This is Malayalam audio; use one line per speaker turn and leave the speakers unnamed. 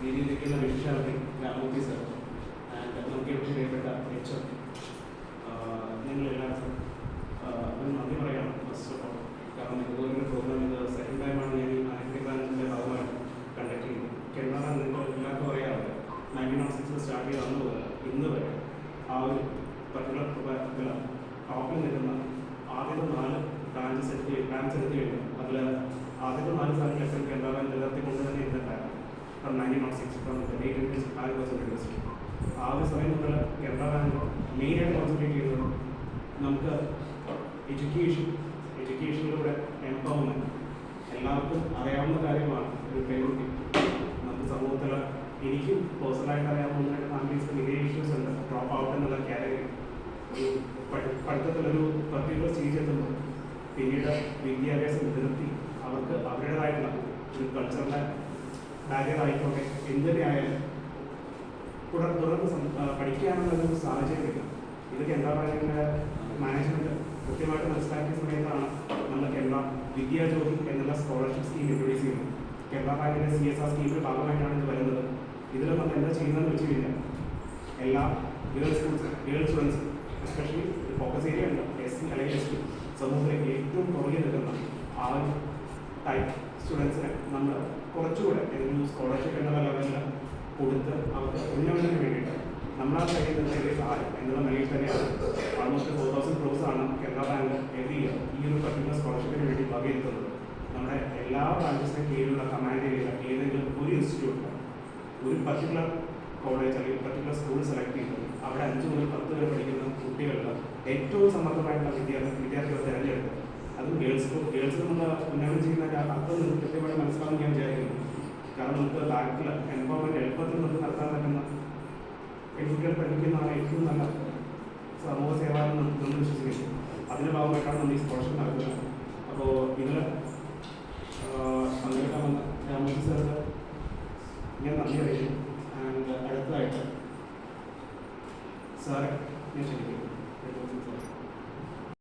രീതിയിലേക്കുള്ള വിശേഷാവധി രാമൂർത്തി സർ ആൻഡ് നമുക്ക് ഏറ്റവും പ്രിയപ്പെട്ട എച്ച് നിങ്ങളെല്ലാവർക്കും ഒരു നന്ദി പറയണം ഫസ്റ്റ് ഓഫ് ഓൾ. കാരണം ഇതുപോലൊരു പ്രോഗ്രാം ഇത് സെക്കൻഡ് ടൈമാണ് ഞാൻ ഈ ആക്ടിംഗ് ബ്രാഞ്ചിൻ്റെ ഭാഗമായിട്ട് കണ്ടക്ട് ചെയ്യുന്നത്. കേരള നിങ്ങൾക്ക് എല്ലാവർക്കും അറിയാമല്ലോ 1906 സ്റ്റാർട്ട് ചെയ്ത് അന്ന് പോലെ ഇന്ന് വരെ ആ ഒരു പർട്ടിക്കുലർ ടോപ്പിൽ നിൽക്കുന്ന ആദ്യത്തെ 4 ബ്രാഞ്ചസ് എടുത്ത് കഴിഞ്ഞു. അതിൽ ആദ്യത്തെ 4 സ്ഥലങ്ങളിലൊക്കെ കേരള ബാങ്ക് നിലനിർത്തിക്കൊണ്ട് തന്നെ ഇരുന്നിട്ടായിരുന്നു. From 1906 from late induce 5% industry. ആ ഒരു സമയം മുതൽ കേരള ബാങ്ക് മെയിനായിട്ട് കോൺസെൻട്രേറ്റ് ചെയ്യുന്നത് നമുക്ക് എഡ്യൂക്കേഷനിലൂടെ എംപവർമെൻറ്റ്. എല്ലാവർക്കും അറിയാവുന്ന കാര്യമാണ് ഒരു പെൺകുട്ടി നമുക്ക് സമൂഹത്തിൽ എനിക്കും പേഴ്സണലായിട്ട് അറിയാവുന്ന ഫാമിലീസിന് ഇതേ ഇഷ്യൂസ് ഉണ്ട്. ഡ്രോപ്പ് ഔട്ട് എന്നുള്ള കാറ്റഗറി ഒരു പഠിത്തത്തിലൊരു പർട്ടിക്കുലർ സ്റ്റേജ് എത്തുമ്പോൾ പിന്നീട് വിദ്യാഭ്യാസം നിർത്തി അവർക്ക് അവരുടേതായിട്ടുള്ള ഒരു കൾച്ചറിൻ്റെ ബാരിയർ ആയിക്കോട്ടെ എന്തൊക്കെ ആയാലും തുടർന്ന് പഠിക്കാനുള്ളൊരു സാഹചര്യമില്ല. ഇതൊക്കെ എന്താ പറയുക മാനേജ്മെൻറ്റ് കൃത്യമായിട്ട് മനസ്സിലാക്കിയ സമയത്താണ് നമ്മൾ കേരള വിദ്യാജ്യോതി എന്നുള്ള സ്കോളർഷിപ്പ് സ്കീം ഇൻട്രൊഡ്യൂസ് ചെയ്യുന്നത്. കേരള ബാങ്കിൻ്റെ CSR സ്കീമിൻ്റെ ഭാഗമായിട്ടാണ് ഇത് വരുന്നത്. ഇതിൽ നമ്മൾ എന്താ ചെയ്യുന്നതെന്ന് വെച്ച് കഴിഞ്ഞാൽ എല്ലാ girls students especially focus area ഉണ്ട് SC അല്ലെങ്കിൽ ST സമൂഹത്തിലെ ഏറ്റവും പുറകെ നിൽക്കുന്ന ആ ഒരു ടൈപ്പ് സ്റ്റുഡൻസിനെ നമ്മൾ കുറച്ചുകൂടെ ഏതെങ്കിലും സ്കോളർഷിപ്പ് എന്നുള്ള ലെവലിൽ കൊടുത്ത് അവർക്ക് ഉന്നമനത്തിന് വേണ്ടിയിട്ട് നമ്മളാ കഴിയുന്ന സഹായം എന്നുള്ള നിലയിൽ തന്നെയാണ് ആൾമോസ്റ്റ് 4000 crores ആണ് കേരള ബാങ്ക് എവറി ഇയർ ഈ ഒരു പർട്ടിക്കുലർ സ്കോളർഷിപ്പിന് വേണ്ടി വകയിരുത്തുന്നത്. നമ്മുടെ എല്ലാ ബ്രാഞ്ചസിന് കീഴിലുള്ള കമാൻഡ് ഏരിയയിൽ ഏതെങ്കിലും ഒരു ഇൻസ്റ്റിറ്റ്യൂട്ടിൽ ഒരു പർട്ടിക്കുലർ കോളേജ് അല്ലെങ്കിൽ പർട്ടിക്കുലർ സ്കൂൾ സെലക്ട് ചെയ്ത് അവിടെ 5 മുതൽ 10 വരെ പഠിക്കുന്ന കുട്ടികളുടെ ഏറ്റവും സമർത്ഥമായിട്ടുള്ള വിദ്യാർത്ഥികളെ തിരഞ്ഞെടുത്ത് അതും ഗേൾസ് നമ്മൾ ഉന്നമനം ചെയ്യുന്ന അർത്ഥം നിങ്ങൾക്ക് കൃത്യമായിട്ട് മനസ്സിലാവും ഞാൻ വിചാരിക്കുന്നു. കാരണം നമുക്ക് ബാക്കിൽ എംപവർമെൻറ്റ് എളുപ്പത്തിൽ നമുക്ക് നടത്താൻ പറ്റുന്ന പെൺകുട്ടികൾ പഠിക്കുന്നതാണ് ഏറ്റവും നല്ല സമൂഹ സേവ എന്ന് നമ്മൾ വിശ്വസിക്കുന്നു. അതിൻ്റെ ഭാഗമായിട്ടാണ് നമ്മൾ ഈ സ്കോളർഷിപ്പ് നടത്തുന്നത്. അപ്പോൾ ഇതിൽ പങ്കെടുക്കാൻ വന്ന രാമൂർത്തി സാറിന് ഞാൻ നന്ദി അറിയിക്കും. ആൻഡ് അടുത്തതായിട്ട് സാറെ ഞാൻ ക്ഷണിക്കുന്നു.